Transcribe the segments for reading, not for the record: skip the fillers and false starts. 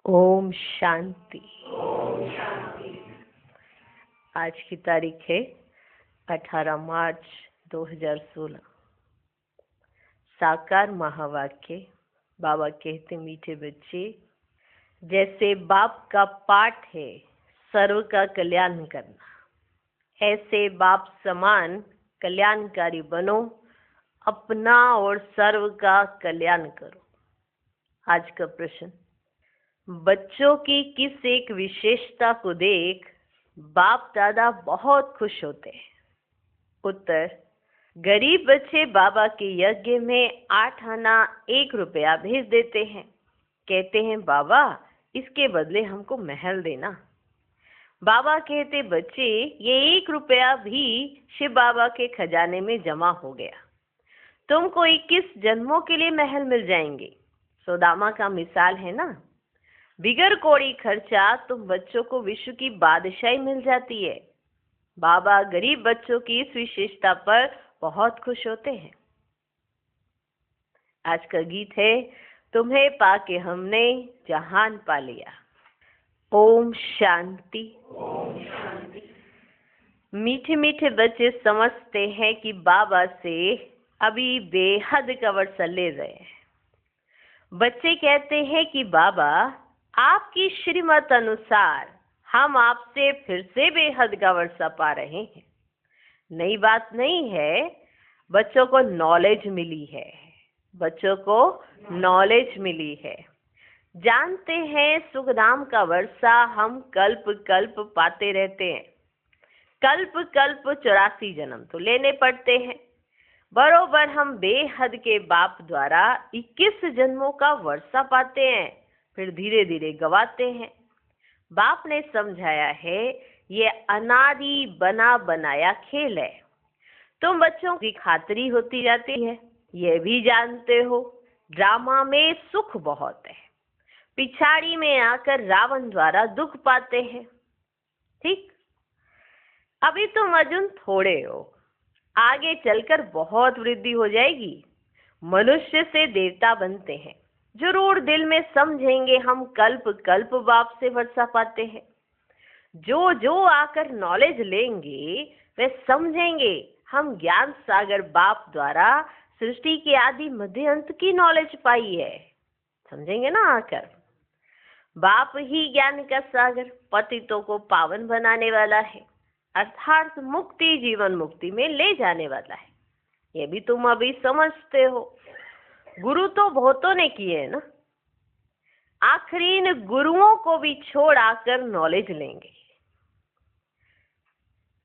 ओम शांति। आज की तारीख है 18 मार्च 2016। साकार महावाक्य। बाबा कहते, मीठे बच्चे, जैसे बाप का पाठ है सर्व का कल्याण करना, ऐसे बाप समान कल्याणकारी बनो, अपना और सर्व का कल्याण करो। आज का प्रश्न, बच्चों की किस एक विशेषता को देख बाप दादा बहुत खुश होते हैं? उत्तर, गरीब बच्चे बाबा के यज्ञ में 8 आना 1 रुपया भेज देते हैं। कहते हैं, बाबा इसके बदले हमको महल देना। बाबा कहते, बच्चे ये 1 रुपया भी शिव बाबा के खजाने में जमा हो गया, तुमको 21 जन्मों के लिए महल मिल जाएंगे। सुदामा का मिसाल है ना। बिगर कोड़ी खर्चा तुम बच्चों को विश्व की बादशाही मिल जाती है। बाबा गरीब बच्चों की इस विशेषता पर बहुत खुश होते हैं। आज का गीत है, तुम्हें पाके हमने जहान पा लिया। ओम शांति। मीठे मीठे बच्चे समझते हैं कि बाबा से अभी बेहद का वर्षा ले रहे हैं। बच्चे कहते हैं कि बाबा आपकी श्रीमत अनुसार हम आपसे फिर से बेहद का वर्षा पा रहे हैं। नई बात नहीं है, बच्चों को नॉलेज मिली है। बच्चों को नॉलेज मिली है। जानते हैं सुखधाम का वर्षा हम कल्प कल्प पाते रहते हैं। कल्प कल्प 84 जन्म तो लेने पड़ते हैं। बरोबर हम बेहद के बाप द्वारा 21 जन्मों का वर्षा पाते हैं, फिर धीरे धीरे गवाते हैं। बाप ने समझाया है, ये अनादि बना बनाया खेल है। तुम बच्चों की खातरी होती जाती है, ये भी जानते हो। ड्रामा में सुख बहुत है, पिछाड़ी में आकर रावण द्वारा दुख पाते हैं। ठीक, अभी तुम अर्जुन थोड़े हो, आगे चलकर बहुत वृद्धि हो जाएगी। मनुष्य से देवता बनते हैं। जरूर दिल में समझेंगे हम कल्प कल्प बाप से वर्षा पाते हैं। जो जो आकर नॉलेज लेंगे वे समझेंगे हम ज्ञान सागर बाप द्वारा सृष्टि के आदि मध्य अंत की नॉलेज पाई है। समझेंगे ना आकर। बाप ही ज्ञान का सागर पतितों को पावन बनाने वाला है, अर्थात मुक्ति जीवन मुक्ति में ले जाने वाला है। ये भी तुम अभी समझते हो। गुरु तो बहुतों ने किए हैं ना। आखिरी इन गुरुओं को भी छोड़ आकर नॉलेज लेंगे।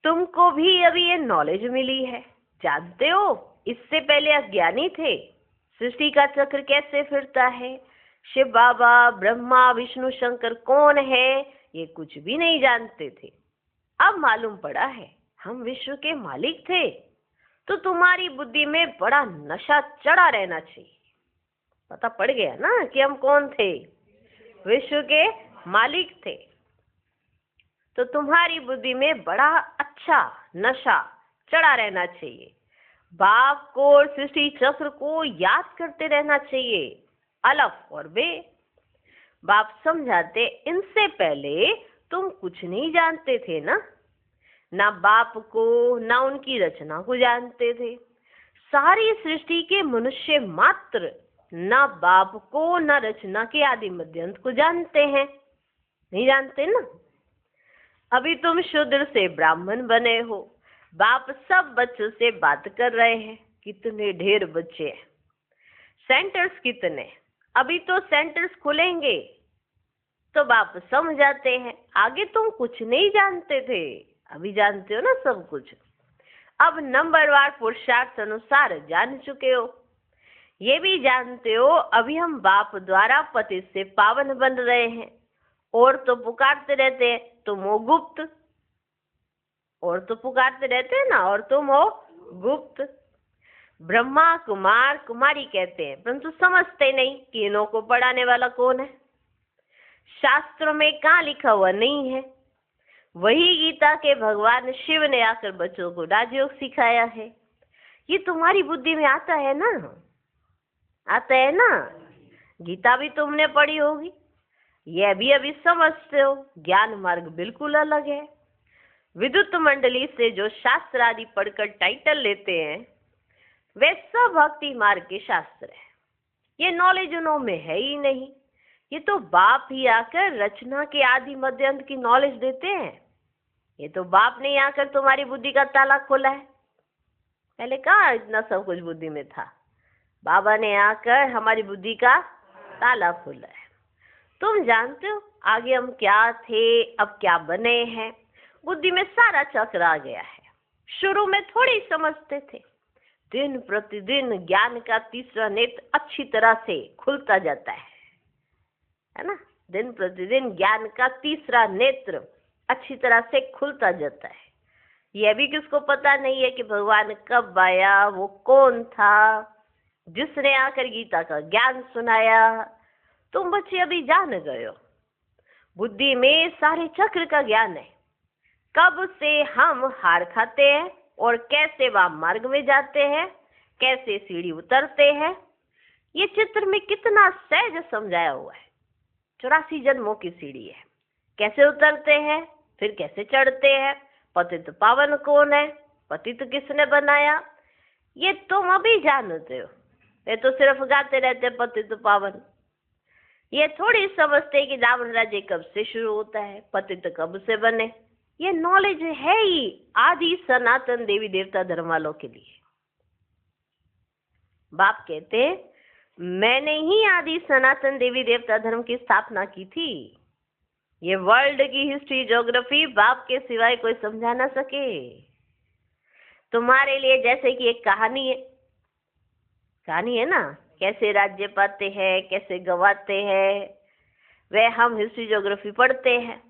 तुमको भी अभी ये नॉलेज मिली है। जानते हो, इससे पहले अज्ञानी थे। सृष्टि का चक्र कैसे फिरता है, शिव बाबा ब्रह्मा विष्णु शंकर कौन है, ये कुछ भी नहीं जानते थे। अब मालूम पड़ा है हम विश्व के मालिक थे। तो तुम्हारी बुद्धि में बड़ा नशा चढ़ा रहना चाहिए। पता पड़ गया ना कि हम कौन थे, विश्व के मालिक थे। तो तुम्हारी बुद्धि में बड़ा अच्छा नशा चढ़ा रहना चाहिए। बाप को और सृष्टि चक्र को याद करते रहना चाहिए, अलफ और बे। बाप समझाते, इनसे पहले तुम कुछ नहीं जानते थे ना बाप को ना उनकी रचना को जानते थे। सारी सृष्टि के मनुष्य मात्र ना बाप को ना रचना के आदि मध्यंत को जानते हैं। नहीं जानते ना। अभी तुम शूद्र से ब्राह्मण बने हो। बाप सब बच्चों से बात कर रहे हैं। कितने ढेर बच्चे हैं, सेंटर्स कितने। अभी तो सेंटर्स खुलेंगे तो बाप समझ जाते हैं। आगे तुम कुछ नहीं जानते थे, अभी जानते हो ना सब कुछ। अब नंबरवार पुरुषार्थ अनुसार जान चुके हो। ये भी जानते हो अभी हम बाप द्वारा पति से पावन बन रहे हैं। और तो पुकारते रहते हैं, तुम हो गुप्त। और तो पुकारते रहते हैं ना, और तुम हो गुप्त। ब्रह्मा कुमार कुमारी कहते हैं, परंतु समझते नहीं कि इन्हों को पढ़ाने वाला कौन है। शास्त्रों में कहाँ लिखा हुआ नहीं है। वही गीता के भगवान शिव ने आकर बच्चों को राजयोग सिखाया है। ये तुम्हारी बुद्धि में आता है ना, आता है ना। गीता भी तुमने पढ़ी होगी। यह भी अभी समझते हो, ज्ञान मार्ग बिल्कुल अलग है। विद्युत मंडली से जो शास्त्र आदि पढ़कर टाइटल लेते हैं वे सब भक्ति मार्ग के शास्त्र हैं। ये नॉलेज उनमें है ही नहीं। ये तो बाप ही आकर रचना के आदि मध्य अंत की नॉलेज देते हैं। ये तो बाप ने आकर तुम्हारी बुद्धि का ताला खोला है। पहले कहाँ इतना सब कुछ बुद्धि में था? बाबा ने आकर हमारी बुद्धि का ताला खोला है। तुम जानते हो आगे हम क्या थे, अब क्या बने हैं? बुद्धि में सारा चक्र आ गया है। शुरू में थोड़ी समझते थे, दिन प्रतिदिन ज्ञान का तीसरा नेत्र अच्छी तरह से खुलता जाता है ना? दिन प्रतिदिन ज्ञान का तीसरा नेत्र अच्छी तरह से खुलता जाता है। यह भी किसको पता नहीं है कि भगवान कब आया, वो कौन था जिसने आकर गीता का ज्ञान सुनाया। तुम बच्चे अभी जान गए हो, बुद्धि में सारे चक्र का ज्ञान है। कब से हम हार खाते हैं और कैसे वाम मार्ग में जाते हैं, कैसे सीढ़ी उतरते हैं, ये चित्र में कितना सहज समझाया हुआ है। 84 जन्मों की सीढ़ी है। कैसे उतरते हैं, फिर कैसे चढ़ते हैं, पतित पावन कौन है, पतित किसने बनाया, ये तुम अभी जानते हो। ये तो सिर्फ गाते रहते पतित पावन। ये थोड़ी समझते कि रावण राज्य कब से शुरू होता है, पतित कब से बने। ये नॉलेज है ही आदि सनातन देवी देवता धर्म वालों के लिए। बाप कहते मैंने ही आदि सनातन देवी देवता धर्म की स्थापना की थी। ये वर्ल्ड की हिस्ट्री ज्योग्राफी बाप के सिवाय कोई समझा ना सके। तुम्हारे लिए जैसे कि एक कहानी है ना, कैसे राज्य पाते हैं, कैसे गवाते हैं, वे हम हिस्ट्री ज्योग्राफी पढ़ते हैं।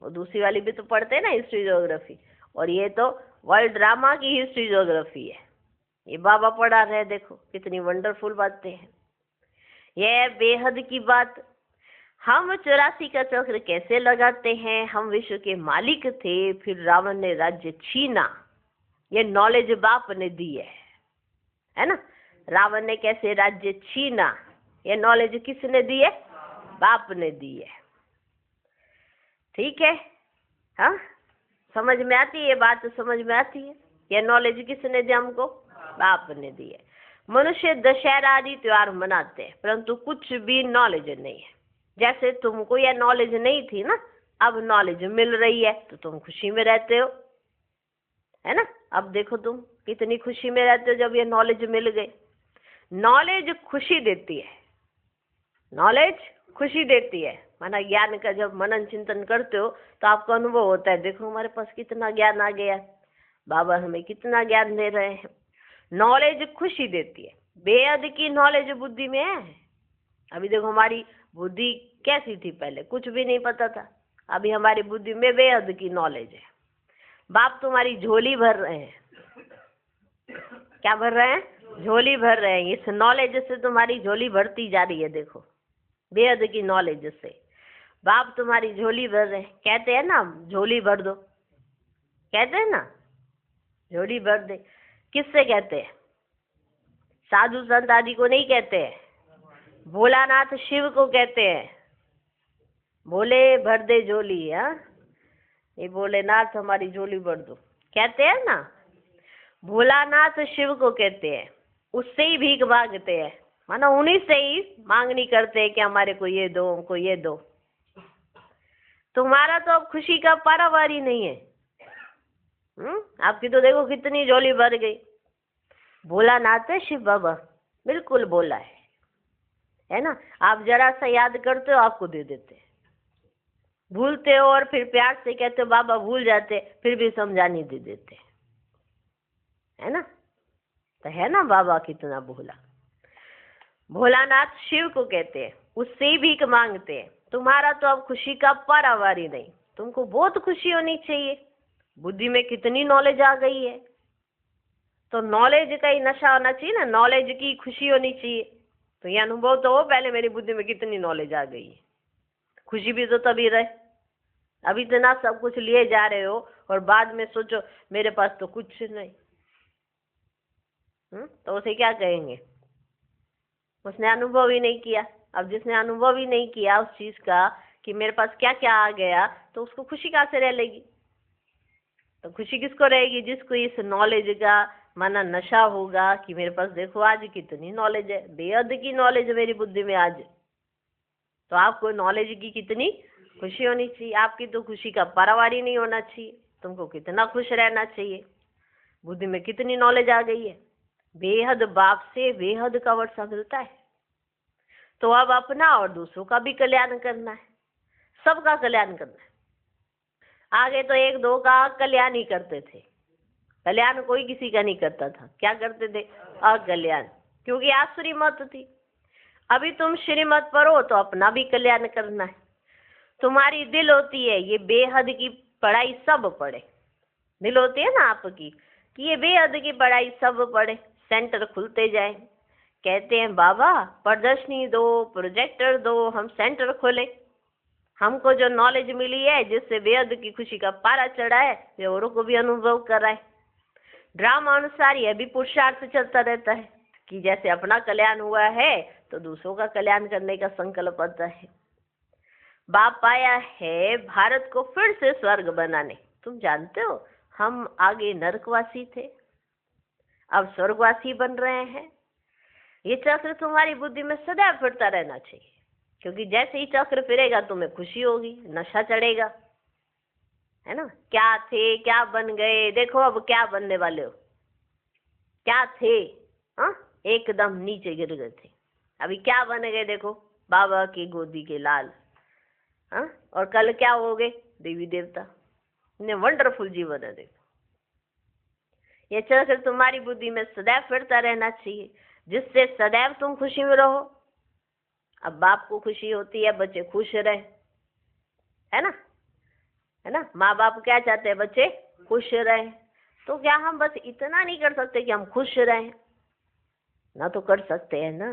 वो दूसरी वाली भी तो पढ़ते हैं ना हिस्ट्री ज्योग्राफी, और ये तो वर्ल्ड ड्रामा की हिस्ट्री ज्योग्राफी है। ये बाबा पढ़ा रहे, देखो कितनी वंडरफुल बातें हैं। यह बेहद की बात। हम 84 का चक्र कैसे लगाते हैं, हम विश्व के मालिक थे, फिर रावण ने राज्य छीना। ये नॉलेज बाप ने दी है ना? रावण ने कैसे राज्य छीना, ये नॉलेज किसने दी है? बाप ने दी है। ठीक है, हाँ, समझ में आती है ये बात? समझ में आती है? ये नॉलेज किसने दी हमको? बाप ने दी है। मनुष्य दशहरा आदि त्योहार मनाते हैं, परंतु कुछ भी नॉलेज नहीं है। जैसे तुमको यह नॉलेज नहीं थी ना, अब नॉलेज मिल रही है तो तुम खुशी में रहते हो, है ना? अब देखो तुम कितनी खुशी में रहते हो जब ये नॉलेज मिल गई। नॉलेज खुशी देती है, नॉलेज खुशी देती है। माना ज्ञान का जब मनन चिंतन करते हो तो आपको अनुभव होता है, देखो हमारे पास कितना ज्ञान आ गया, बाबा हमें कितना ज्ञान दे रहे हैं। नॉलेज खुशी देती है, बेहद की नॉलेज बुद्धि में है। अभी देखो हमारी बुद्धि कैसी थी, पहले कुछ भी नहीं पता था, अभी हमारी बुद्धि में बेहद की नॉलेज है। बाप तुम्हारी झोली भर रहे हैं। क्या भर रहे हैं? झोली भर रहे हैं। इस नॉलेज से तुम्हारी झोली भरती जा रही है। देखो बेहद की नॉलेज से बाप तुम्हारी झोली भर रहे हैं। कहते हैं ना झोली भर दो, कहते हैं ना झोली भर दे। किससे कहते हैं? साधु संत आदि को नहीं कहते हैं, भोलानाथ शिव को कहते हैं। भोले भर दे झोली। हाँ, ये भोलेनाथ हमारी झोली भर दो कहते हैं ना, भोलानाथ शिव को कहते हैं। उससे ही भीख मांगते हैं, मानो उन्हीं से ही मांगनी करते हैं कि हमारे को ये दो, हमको ये दो। तुम्हारा तो अब खुशी का पारावार ही नहीं है। आपकी तो देखो कितनी झोली भर गई। भोलानाथ है शिव बाबा, बिल्कुल बोला है ना? आप जरा सा याद करते हो आपको दे देते हैं, भूलते हो और फिर प्यार से कहते हो बाबा भूल जाते, फिर भी समझाने दे देते, है ना? तो है ना बाबा कितना भोला। भोलानाथ शिव को कहते हैं, उससे ही भीख मांगते हैं। तुम्हारा तो अब खुशी का पारावार ही नहीं। तुमको बहुत खुशी होनी चाहिए, बुद्धि में कितनी नॉलेज आ गई है। तो नॉलेज का ही नशा होना चाहिए ना, नॉलेज की खुशी होनी चाहिए। तो ये अनुभव तो हो पहले मेरी बुद्धि में कितनी नॉलेज आ गई है। खुशी भी तो तभी रहे। अभी इतना सब कुछ लिए जा रहे हो और बाद में सोचो मेरे पास तो कुछ नहीं। तो उसे क्या कहेंगे? उसने अनुभव ही नहीं किया। अब जिसने अनुभव ही नहीं किया उस चीज का, कि मेरे पास क्या क्या आ गया, तो उसको खुशी कहाँ से रह लेगी? तो खुशी किसको रहेगी? जिसको इस नॉलेज का माना नशा होगा कि मेरे पास देखो आज कितनी नॉलेज है, बेहद की नॉलेज मेरी बुद्धि में आज। तो आपको नॉलेज की कितनी खुशी होनी चाहिए, आपकी तो खुशी का पारावार ही नहीं होना चाहिए। तुमको कितना खुश रहना चाहिए, बुद्धि में कितनी नॉलेज आ गई है, बेहद बाप से बेहद का वर्षा मिलता है। तो अब अपना और दूसरों का भी कल्याण करना है, सबका कल्याण करना है। आगे तो एक दो का कल्याण ही करते थे, कल्याण कोई किसी का नहीं करता था। क्या करते थे? अकल्याण, क्योंकि आसुरी मत थी। अभी तुम श्रीमत पर हो तो अपना भी कल्याण करना है। तुम्हारी दिल होती है ये बेहद की पढ़ाई सब पढ़े, दिल होती है ना आपकी कि ये बेहद की पढ़ाई सब पढ़े, सेंटर खुलते जाए। कहते हैं बाबा प्रदर्शनी दो, प्रोजेक्टर दो, हम सेंटर खोले। हमको जो नॉलेज मिली है जिससे बेहद की खुशी का पारा चढ़ा है, वे औरों को भी अनुभव कराए। ड्रामा अनुसार यह भी पुरुषार्थ चलता रहता है कि जैसे अपना कल्याण हुआ है तो दूसरों का कल्याण करने का संकल्प आता है। बाप आया है भारत को फिर से स्वर्ग बनाने। तुम जानते हो हम आगे नरकवासी थे, अब स्वर्गवासी बन रहे हैं। ये चक्र तुम्हारी बुद्धि में सदैव फिरता रहना चाहिए, क्योंकि जैसे ही चक्र फिरेगा तुम्हें खुशी होगी, नशा चढ़ेगा, है ना। क्या थे क्या बन गए, देखो अब क्या बनने वाले हो। क्या थे, हाँ, एकदम नीचे गिर गए थे, अभी क्या बन गए देखो, बाबा की गोदी के लाल, हाँ। और कल क्या हो गए? देवी देवता। इन्हें वंडरफुल जीवन है। देखो ये चक्र तुम्हारी बुद्धि में सदैव फिरता रहना चाहिए, जिससे सदैव तुम खुशी में रहो। अब बाप को खुशी होती है बच्चे खुश रहे, है ना, है ना। माँ बाप क्या चाहते हैं? बच्चे खुश रहे। तो क्या हम बस इतना नहीं कर सकते कि हम खुश रहें? ना तो कर सकते हैं ना।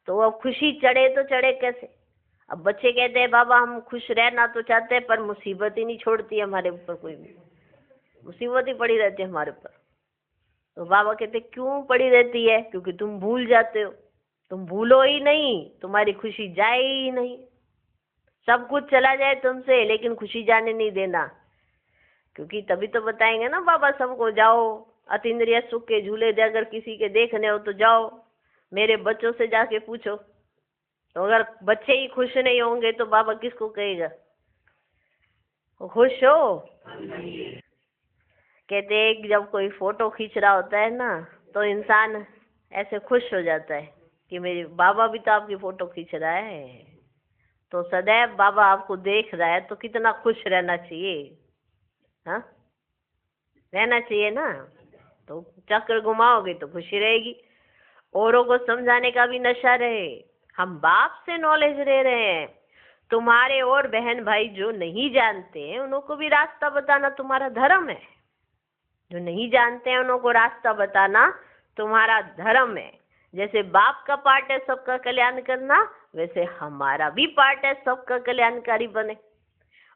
तो अब खुशी चढ़े तो चढ़े कैसे? अब बच्चे कहते हैं बाबा हम खुश रहना तो चाहते हैं, पर मुसीबत ही नहीं छोड़ती है हमारे ऊपर, कोई भी मुसीबत ही पड़ी रहती है हमारे ऊपर। तो बाबा कहते क्यों पड़ी रहती है? क्योंकि तुम भूल जाते हो। तुम भूलो ही नहीं, तुम्हारी खुशी जाए ही नहीं। सब कुछ चला जाए तुमसे लेकिन खुशी जाने नहीं देना, क्योंकि तभी तो बताएंगे ना बाबा सबको, जाओ अतीन्द्रिय सुख के झूले दे, अगर किसी के देखने हो तो जाओ मेरे बच्चों से जाके पूछो। तो अगर बच्चे ही खुश नहीं होंगे तो बाबा किसको कहेगा? खुश हो। कहते हैं जब कोई फोटो खींच रहा होता है ना तो इंसान ऐसे खुश हो जाता है कि मेरे बाबा भी तो आपकी फोटो खींच रहा है। तो सदैव बाबा आपको देख रहा है तो कितना खुश रहना चाहिए, हाँ, रहना चाहिए ना। तो चक्र घुमाओगे तो खुशी रहेगी। औरों को समझाने का भी नशा रहे। हम बाप से नॉलेज ले रहे हैं। तुम्हारे और बहन भाई जो नहीं जानते हैं उनको भी रास्ता बताना तुम्हारा धर्म है। जो नहीं जानते हैं उनको रास्ता बताना तुम्हारा धर्म है। जैसे बाप का पार्ट है सबका कल्याण करना, वैसे हमारा भी पार्ट है सबका कल्याणकारी बने।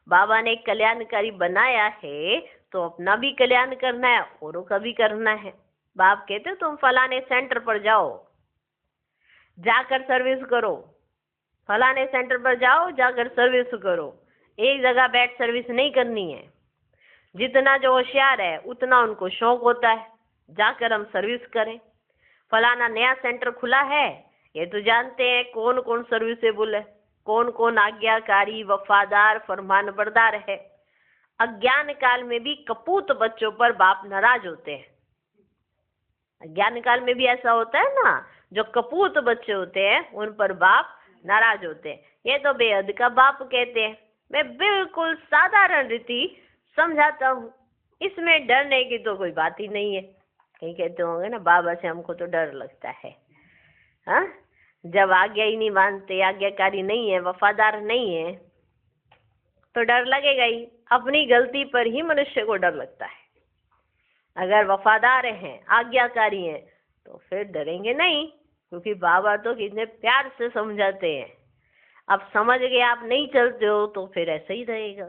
बाबा ने कल्याणकारी बनाया है तो अपना भी कल्याण करना है, औरों का भी करना है। बाप कहते तुम फलाने सेंटर पर जाओ, जाकर सर्विस करो। फलाने सेंटर पर जाओ, जाकर सर्विस करो। एक जगह बैठ सर्विस नहीं करनी है। जितना जो होशियार है उतना उनको शौक होता है जाकर हम सर्विस करें। फलाना नया सेंटर खुला है, ये तो जानते हैं कौन कौन सर्विसेबल है, कौन कौन आज्ञाकारी वफादार फरमान बरदार है। अज्ञान काल में भी कपूत बच्चों पर बाप नाराज होते हैं। अज्ञान काल में भी ऐसा होता है ना, जो कपूत बच्चे होते हैं उन पर बाप नाराज होते हैं। ये तो बेहद का बाप कहते हैं। मैं बिल्कुल साधारण रीति समझाता हूँ, इसमें डरने की तो कोई बात ही नहीं है। कहीं कहते होंगे ना बाबा से हमको तो डर लगता है, हाँ, जब आज्ञा ही नहीं मानते, आज्ञाकारी नहीं है, वफादार नहीं है तो डर लगेगा ही। अपनी गलती पर ही मनुष्य को डर लगता है। अगर वफादार हैं, आज्ञाकारी हैं तो फिर डरेंगे नहीं, क्योंकि बाबा तो कितने प्यार से समझाते हैं। अब समझ गए आप नहीं चलते हो तो फिर ऐसा ही रहेगा।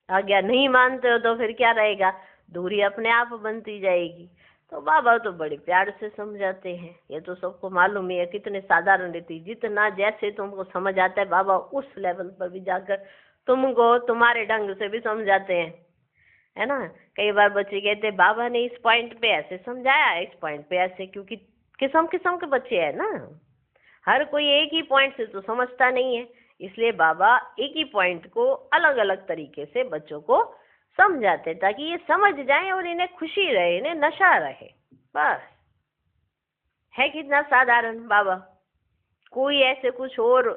आज्ञा नहीं मानते हो तो फिर क्या रहेगा? दूरी अपने आप बनती जाएगी। तो बाबा तो बड़े प्यार से समझाते हैं। ये तो सबको मालूम ही है कितने साधारण रीति, जितना जैसे तुमको समझ आता है बाबा उस लेवल पर भी जाकर तुमको तुम्हारे ढंग से भी समझाते हैं, है ना। कई बार बच्चे कहते हैं बाबा ने इस पॉइंट पे ऐसे समझाया, इस पॉइंट पे ऐसे, क्योंकि किस्म किस्म के बच्चे हैं ना, हर कोई एक ही पॉइंट से तो समझता नहीं है, इसलिए बाबा एक ही पॉइंट को अलग अलग तरीके से बच्चों को समझाते ताकि ये समझ जाएं और इन्हें खुशी रहे, इन्हें नशा रहे। बस है कितना साधारण बाबा, कोई ऐसे कुछ और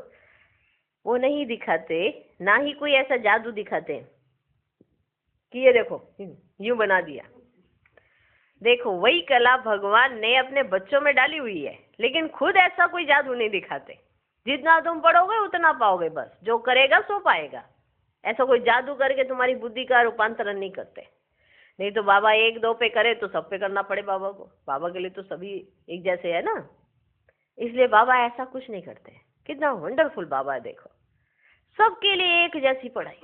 वो नहीं दिखाते, ना ही कोई ऐसा जादू दिखाते कि ये देखो यूं बना दिया। देखो वही कला भगवान ने अपने बच्चों में डाली हुई है, लेकिन खुद ऐसा कोई जादू नहीं दिखाते। जितना तुम पढ़ोगे उतना पाओगे, बस जो करेगा सो पाएगा। ऐसा कोई जादू करके तुम्हारी बुद्धि का रूपांतरण नहीं करते। नहीं तो बाबा एक दो पे करे तो सब पे करना पड़े बाबा को, बाबा के लिए तो सभी एक जैसे है ना, इसलिए बाबा ऐसा कुछ नहीं करते। कितना वंडरफुल बाबा है, देखो सबके लिए एक जैसी पढ़ाई,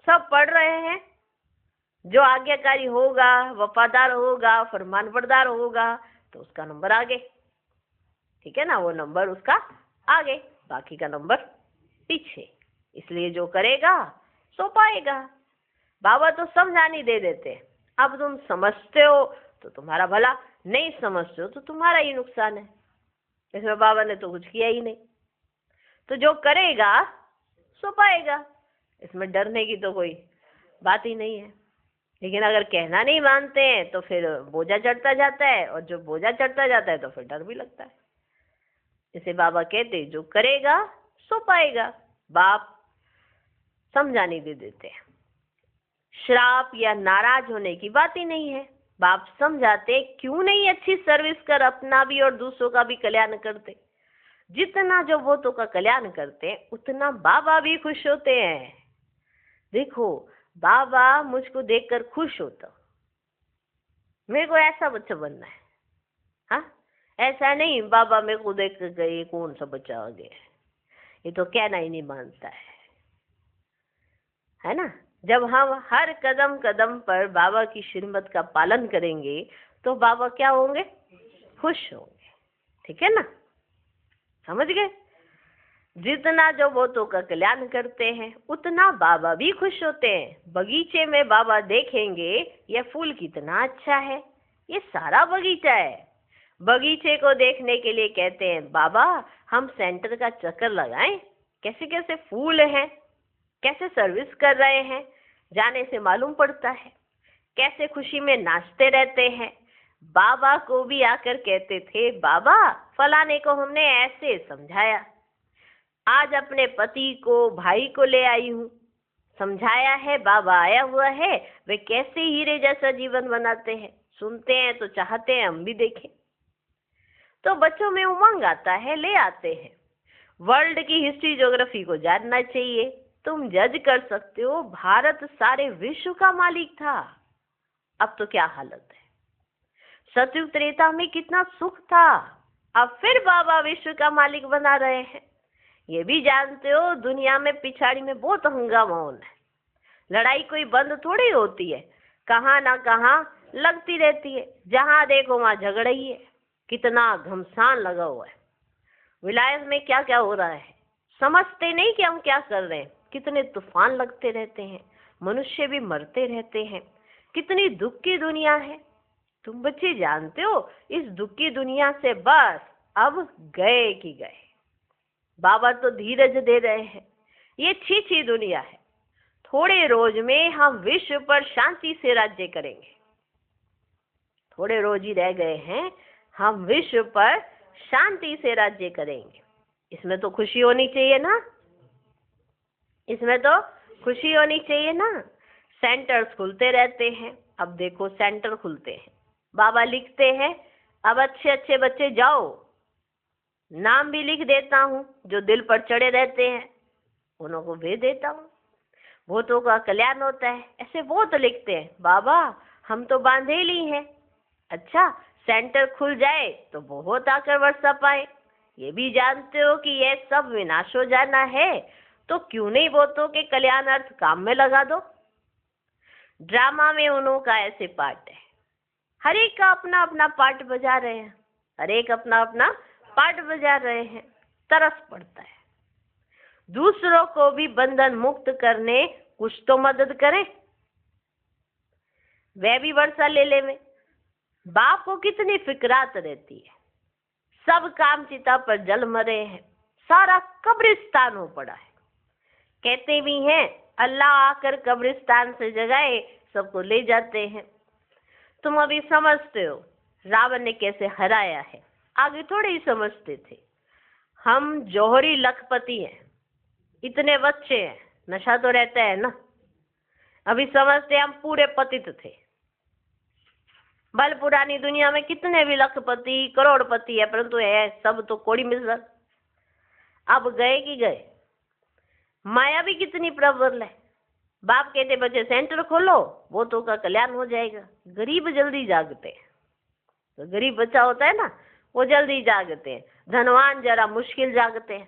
सब पढ़ रहे हैं। जो आज्ञाकारी होगा, वफादार होगा, फरमानबरदार होगा तो उसका नंबर आगे, ठीक है ना, वो नंबर उसका आगे, बाकी का नंबर पीछे। इसलिए जो करेगा सो पाएगा। बाबा तो समझाने दे देते हैं, अब तुम समझते हो तो तुम्हारा भला, नहीं समझते हो तो तुम्हारा ही नुकसान है। इसमें बाबा ने तो कुछ किया ही नहीं, तो जो करेगा सो पाएगा, इसमें डरने की तो कोई बात ही नहीं है। लेकिन अगर कहना नहीं मानते हैं तो फिर बोझा चढ़ता जाता है, और जो बोझा चढ़ता जाता है तो फिर डर भी लगता है। इसे बाबा कहते जो करेगा सो पाएगा। बाप समझाने दे देते हैं, श्राप या नाराज होने की बात ही नहीं है। बाप समझाते क्यों नहीं अच्छी सर्विस कर अपना भी और दूसरों का भी कल्याण करते। जितना जो बहुतों का कल्याण करते हैं उतना बाबा भी खुश होते हैं। देखो बाबा मुझको देखकर खुश होता, मेरे को ऐसा बच्चा बनना है। हाँ, ऐसा नहीं बाबा मेरे को देख कर गए कौन सा बच्चा आ गया, ये तो कहना ही नहीं मानता है ना। जब हम हर कदम कदम पर बाबा की श्रीमत का पालन करेंगे तो बाबा क्या होंगे, खुश होंगे, ठीक है ना, समझ गए। जितना जो बहुतों का कल्याण करते हैं उतना बाबा भी खुश होते हैं। बगीचे में बाबा देखेंगे यह फूल कितना अच्छा है, ये सारा बगीचा है। बगीचे को देखने के लिए कहते हैं बाबा हम सेंटर का चक्कर लगाएं, कैसे कैसे फूल हैं, कैसे सर्विस कर रहे हैं, जाने से मालूम पड़ता है। कैसे खुशी में नाचते रहते हैं। बाबा को भी आकर कहते थे बाबा फलाने को हमने ऐसे समझाया, आज अपने पति को भाई को ले आई हूँ, समझाया है, बाबा आया हुआ है, वे कैसे हीरे जैसा जीवन बनाते हैं। सुनते हैं तो चाहते हैं हम भी देखें, तो बच्चों में उमंग आता है, ले आते हैं। वर्ल्ड की हिस्ट्री ज्योग्राफी को जानना चाहिए। तुम जज कर सकते हो भारत सारे विश्व का मालिक था, अब तो क्या हालत है। सतयुग त्रेता में कितना सुख था, अब फिर बाबा विश्व का मालिक बना रहे हैं। ये भी जानते हो दुनिया में पिछाड़ी में बहुत हंगामा होना है। लड़ाई कोई बंद थोड़ी होती है, कहाँ ना कहाँ लगती रहती है, जहाँ देखो वहाँ झगड़ा ही है। कितना घमसान लगा हुआ है। विलायत में क्या क्या हो रहा है समझते नहीं कि हम क्या कर रहे हैं। कितने तूफान लगते रहते हैं, मनुष्य भी मरते रहते हैं। कितनी दुख की दुनिया है। तुम बच्चे जानते हो इस दुख की दुनिया से बस अब गए कि गए। बाबा तो धीरज दे रहे हैं, ये छी दुनिया है, थोड़े रोज में हम विश्व पर शांति से राज्य करेंगे। थोड़े रोज ही रह गए हैं, हम विश्व पर शांति से राज्य करेंगे। इसमें तो खुशी होनी चाहिए ना, इसमें तो खुशी होनी चाहिए ना। सेंटर्स खुलते रहते हैं, अब देखो सेंटर खुलते हैं, बाबा लिखते हैं अब अच्छे अच्छे बच्चे जाओ, नाम भी लिख देता हूँ, जो दिल पर चढ़े रहते हैं उन्हों को भेज देता हूँ। बहुतों का कल्याण होता है, ऐसे बहुत लिखते हैं बाबा हम तो बांधेली हैं। अच्छा सेंटर खुल जाए तो बहुत आकर वर्षा पाए। ये भी जानते हो कि यह सब विनाश हो जाना है, तो क्यों नहीं बहुतों के कल्याणार्थ काम में लगा दो। ड्रामा में उन्हों का ऐसे पार्ट है, हर एक का अपना अपना पार्ट बजा रहे हैं, हर एक अपना अपना पार्ट बजा रहे हैं। तरस पड़ता है दूसरों को भी बंधन मुक्त करने कुछ तो मदद करें। वह भी वर्षा ले ले में बाप को कितनी फिक्रात रहती है। सब काम चिता पर जल मरे हैं, सारा कब्रिस्तान हो पड़ा है। कहते भी हैं अल्लाह आकर कब्रिस्तान से जगाए सबको ले जाते हैं। तुम अभी समझते हो रावण ने कैसे हराया है, आगे थोड़े ही समझते थे। हम जौहरी लखपति हैं, इतने बच्चे हैं, नशा तो रहता है ना। अभी समझते हम पूरे पतित थे। बल पुरानी दुनिया में कितने भी लखपति करोड़पति है, परंतु है सब तो कोड़ी मिसल। अब गए कि गए। माया भी कितनी प्रबल है। बाप कहते बच्चे सेंटर खोलो, वो तो का कल्याण हो जाएगा। गरीब जल्दी जागते हैं, तो गरीब बच्चा होता है ना, वो जल्दी जागते हैं। धनवान जरा मुश्किल जागते हैं,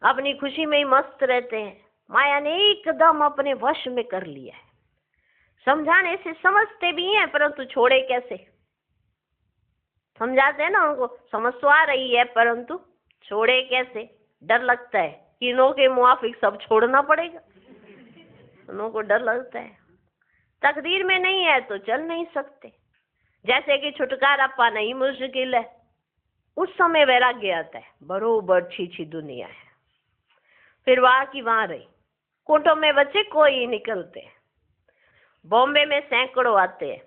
अपनी खुशी में ही मस्त रहते हैं। माया ने एकदम अपने वश में कर लिया है। समझाने से समझते भी हैं, परंतु छोड़े कैसे। समझाते हैं ना उनको, समझ तो आ रही है परंतु छोड़े कैसे। डर लगता है कि इन्हों के मुआफिक सब छोड़ना पड़ेगा, उन्हों को डर लगता है। तकदीर में नहीं है तो चल नहीं सकते। जैसे कि छुटकारा पाना ही मुश्किल है, उस समय वैराग्य आता है। बरोबर छी दुनिया है, फिर वहां की वहां रही। कोटों में बच्चे कोई निकलते हैं, बॉम्बे में सैकड़ों आते हैं।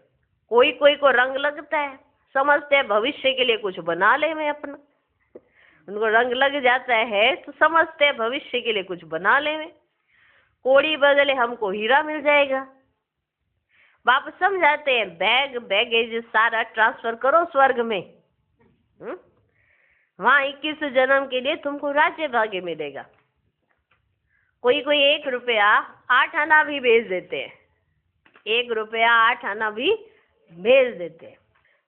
कोई कोई को रंग लगता है, समझते हैं भविष्य के लिए कुछ बना ले मैं अपना। उनको रंग लग जाता है तो समझते हैं भविष्य के लिए कुछ बना ले मैं। कोड़ी बदले हमको हीरा मिल जाएगा। बाप समझाते हैं बैग बैगेज सारा ट्रांसफर करो स्वर्ग में। वहां 21 जन्म के लिए तुमको राज्य भाग्य मिलेगा। कोई कोई 1 रुपया 8 आना भी भेज देते हैं, 1 रुपया 8 आना भी भेज देते हैं।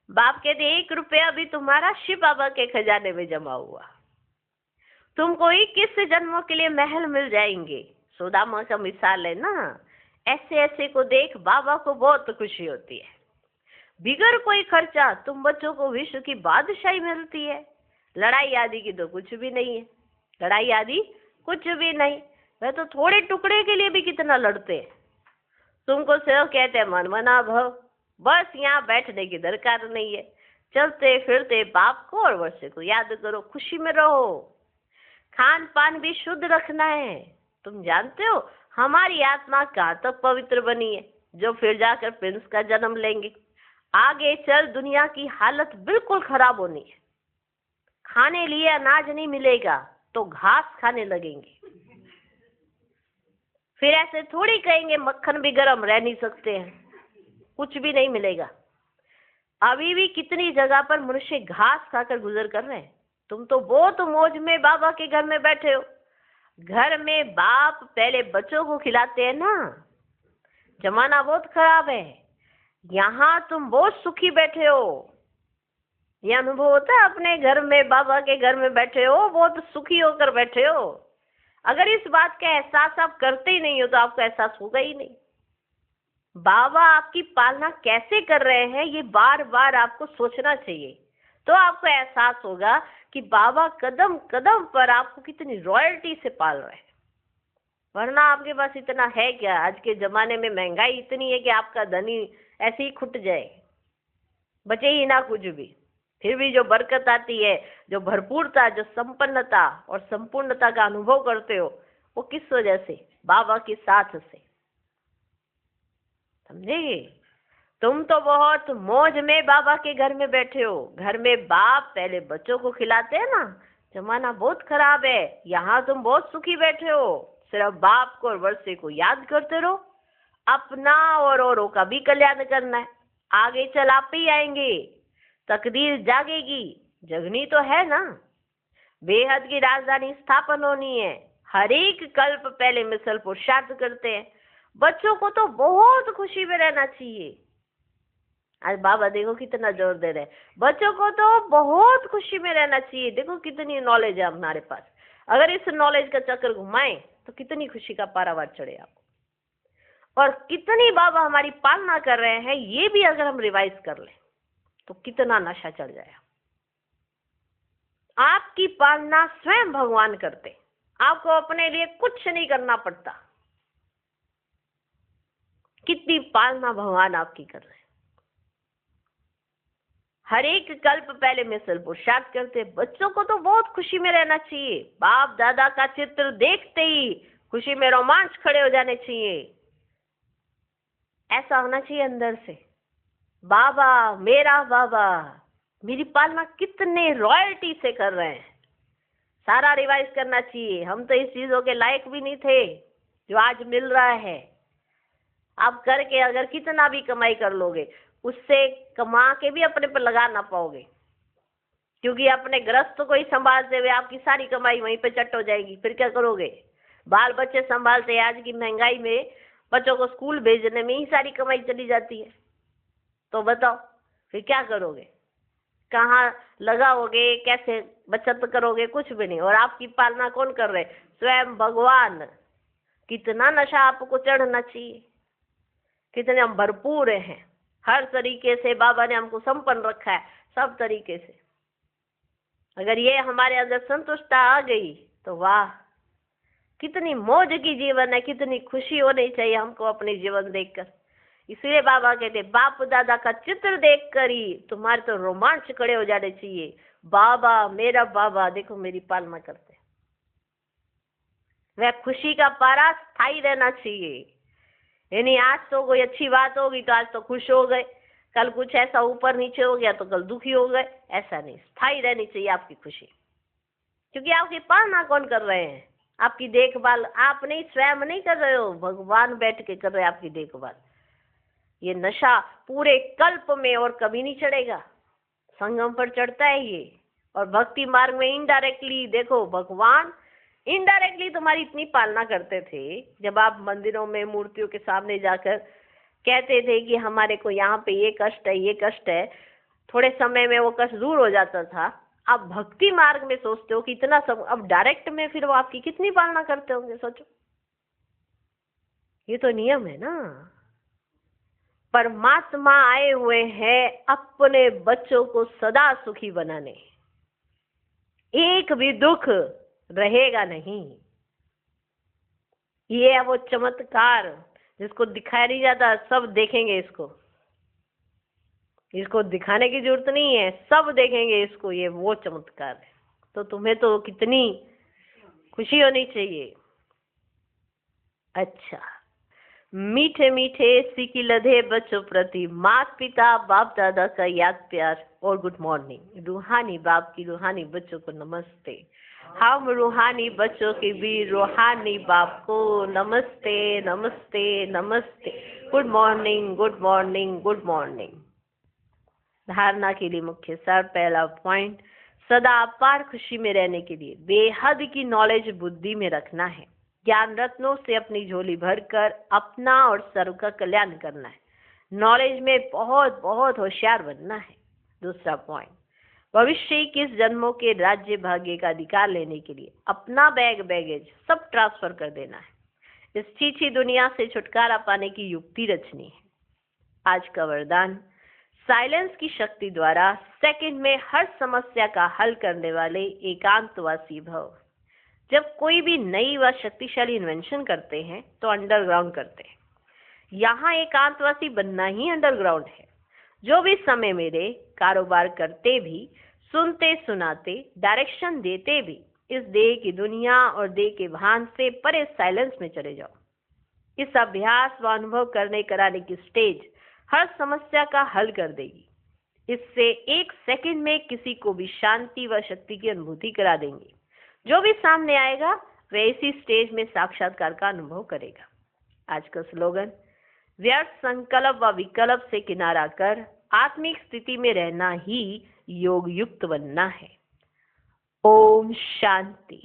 बाप कहते 1 रुपया भी तुम्हारा शिव बाबा के खजाने में जमा हुआ। तुमको 21 जन्मों के लिए महल मिल जाएंगे। सुदामा का मिसाल है ना। ऐसे ऐसे को देख बाबा को बहुत खुशी होती है। बिगर कोई खर्चा तुम बच्चों को विश्व की बादशाही मिलती है। लड़ाई आदि की तो कुछ भी नहीं है, लड़ाई आदि कुछ भी नहीं। वह तो थोड़े टुकड़े के लिए भी कितना लड़ते हैं। तुमको सिर्फ कहते हैं मन मना भव, बस यहाँ बैठने की दरकार नहीं है। चलते फिरते बाप को और वर्षे को याद करो, खुशी में रहो। खान पान भी शुद्ध रखना है। तुम जानते हो हमारी आत्मा कहाँ तक पवित्र बनी है, जो फिर जाकर प्रिंस का जन्म लेंगे। आगे चल दुनिया की हालत बिल्कुल खराब होनी है। खाने लिए अनाज नहीं मिलेगा तो घास खाने लगेंगे। फिर ऐसे थोड़ी कहेंगे मक्खन भी गर्म रह नहीं सकते हैं, कुछ भी नहीं मिलेगा। अभी भी कितनी जगह पर मनुष्य घास खाकर गुजर कर रहे हैं। तुम तो बहुत मौज में बाबा के घर में बैठे हो। घर में बाप पहले बच्चों को खिलाते हैं ना। जमाना बहुत खराब है, यहाँ तुम बहुत सुखी बैठे हो। यह अनुभव होता है अपने घर में, बाबा के घर में बैठे हो, बहुत सुखी होकर बैठे हो। अगर इस बात का एहसास आप करते ही नहीं हो तो आपको एहसास होगा ही नहीं। बाबा आपकी पालना कैसे कर रहे हैं ये बार बार आपको सोचना चाहिए, तो आपको एहसास होगा कि बाबा कदम कदम पर आपको कितनी रॉयल्टी से पाल रहे हैं। वरना आपके पास इतना है क्या। आज के जमाने में महंगाई इतनी है कि आपका धनी ऐसे ही खुट जाए, बचे ही ना कुछ भी। फिर भी जो बरकत आती है, जो भरपूरता, जो संपन्नता और संपूर्णता का अनुभव करते हो, वो किस वजह से? बाबा के साथ से। समझे? तुम तो बहुत मौज में बाबा के घर में बैठे हो। घर में बाप पहले बच्चों को खिलाते हैं ना। जमाना बहुत खराब है, यहाँ तुम बहुत सुखी बैठे हो। सिर्फ बाप को और वर्षे को याद करते रहो। अपना और औरों का भी कल्याण करना है। आगे चल आप ही आएंगे, तकदीर जागेगी। जगनी तो है ना। बेहद की राजधानी स्थापन होनी है। हर एक कल्प पहले मिसल पुरुषार्थ करते हैं। बच्चों को तो बहुत खुशी में रहना चाहिए। आज बाबा देखो कितना जोर दे रहे हैं, बच्चों को तो बहुत खुशी में रहना चाहिए। देखो कितनी नॉलेज है हमारे पास। अगर इस नॉलेज का चक्कर घुमाएं तो कितनी खुशी का पारावार चढ़े आपको। और कितनी बाबा हमारी पालना कर रहे हैं, ये भी अगर हम रिवाइज कर लें तो कितना नशा चढ़ जाए। आपकी पालना स्वयं भगवान करते, आपको अपने लिए कुछ नहीं करना पड़ता। कितनी पालना भगवान आपकी कर रहे हैं। हर एक कल्प पहले मिसल पुरुषार्थ करते। बच्चों को तो बहुत खुशी में रहना चाहिए। बाप दादा का चित्र देखते ही खुशी में रोमांच खड़े हो जाने चाहिए। ऐसा होना चाहिए अंदर से, बाबा मेरा बाबा मेरी पालना कितने रॉयल्टी से कर रहे हैं। सारा रिवाइज करना चाहिए। हम तो इस चीजों के लायक भी नहीं थे जो आज मिल रहा है। आप करके अगर कितना भी कमाई कर लोगे, उससे कमा के भी अपने पर लगा ना पाओगे, क्योंकि अपने गृहस्थ को ही संभालते हुए आपकी सारी कमाई वहीं पे चट हो जाएगी। फिर क्या करोगे? बाल बच्चे संभालते, आज की महंगाई में बच्चों को स्कूल भेजने में ही सारी कमाई चली जाती है। तो बताओ फिर क्या करोगे? कहाँ लगाओगे? कैसे बचत करोगे? कुछ भी नहीं। और आपकी पालना कौन कर रहे? स्वयं भगवान। कितना नशा आपको चढ़ना चाहिए, कितने हम भरपूर हैं। हर तरीके से बाबा ने हमको संपन्न रखा है, सब तरीके से। अगर ये हमारे अंदर संतुष्टता आ गई तो वाह, कितनी मौज की जीवन है, कितनी खुशी होनी चाहिए हमको अपने जीवन देखकर। इसलिए बाबा कहते बाप दादा का चित्र देखकर ही तुम्हारे तो रोमांच खड़े हो जाने चाहिए। बाबा मेरा बाबा देखो मेरी पालना करते। वह खुशी का पारा स्थायी रहना चाहिए। यानी आज तो कोई अच्छी बात होगी तो आज तो खुश हो गए, कल कुछ ऐसा ऊपर नीचे हो गया तो कल दुखी हो गए। ऐसा नहीं, स्थायी रहनी चाहिए आपकी खुशी। क्योंकि आपकी पालना कौन कर रहे हैं? आपकी देखभाल आप नहीं, स्वयं नहीं कर रहे हो, भगवान बैठ के कर रहे हैं आपकी देखभाल। ये नशा पूरे कल्प में और कभी नहीं चढ़ेगा, संगम पर चढ़ता है ये। और भक्ति मार्ग में इनडायरेक्टली देखो, भगवान इनडायरेक्टली तुम्हारी इतनी पालना करते थे। जब आप मंदिरों में मूर्तियों के सामने जाकर कहते थे कि हमारे को यहाँ पे ये कष्ट है, ये कष्ट है, थोड़े समय में वो कष्ट दूर हो जाता था। आप भक्ति मार्ग में सोचते हो कि इतना सब, अब डायरेक्ट में फिर वो आपकी कितनी पालना करते होंगे, सोचो। ये तो नियम है ना। परमात्मा आए हुए हैं अपने बच्चों को सदा सुखी बनाने, एक भी दुख रहेगा नहीं। ये है वो चमत्कार जिसको दिखाया नहीं जाता, सब देखेंगे इसको। इसको दिखाने की जरूरत नहीं है, सब देखेंगे इसको। ये वो चमत्कार है। तो तुम्हें तो कितनी खुशी होनी चाहिए। अच्छा, मीठे मीठे सीखी लधे बच्चों प्रति माता पिता बाप दादा का याद प्यार और गुड मॉर्निंग। रूहानी बाप की रूहानी बच्चों को नमस्ते। हम रूहानी बच्चों के भी रूहानी बाप को नमस्ते नमस्ते नमस्ते। Good morning good morning good morning. धारणा के लिए मुख्य सार। पहला पॉइंट, सदा अपार खुशी में रहने के लिए बेहद की नॉलेज बुद्धि में रखना है। ज्ञान रत्नों से अपनी झोली भरकर अपना और सर्व का कल्याण करना है। नॉलेज में बहुत बहुत होशियार बनना है। दूसरा पॉइंट, भविष्य 21 जन्मों के राज्य भाग्य का अधिकार लेने के लिए अपना बैगेज सब ट्रांसफर कर देना है। इस छीछी दुनिया से छुटकारा पाने की युक्ति रचनी है। आज का वरदान, साइलेंस की शक्ति द्वारा सेकंड में हर समस्या का हल करने वाले एकांतवासी भव। जब कोई भी नई व शक्तिशाली इन्वेंशन करते हैं तो अंडरग्राउंड करते हैं। यहाँ एकांतवासी बनना ही अंडरग्राउंड है। जो भी समय मेरे कारोबार करते भी, सुनते सुनाते, डायरेक्शन देते भी, इस देह की दुनिया और देह के भान से परे साइलेंस में चले जाओ। इस अभ्यास व अनुभव करने कराने की स्टेज हर समस्या का हल कर देगी। इससे एक सेकंड में किसी को भी शांति व शक्ति की अनुभूति करा देंगे। जो भी सामने आएगा वह इसी स्टेज में साक्षात्कार का अनुभव करेगा। आज का स्लोगन, व्यर्थ संकल्प व विकल्प से किनारा कर आत्मिक स्थिति में रहना ही योग युक्त बनना है। ओम शांति।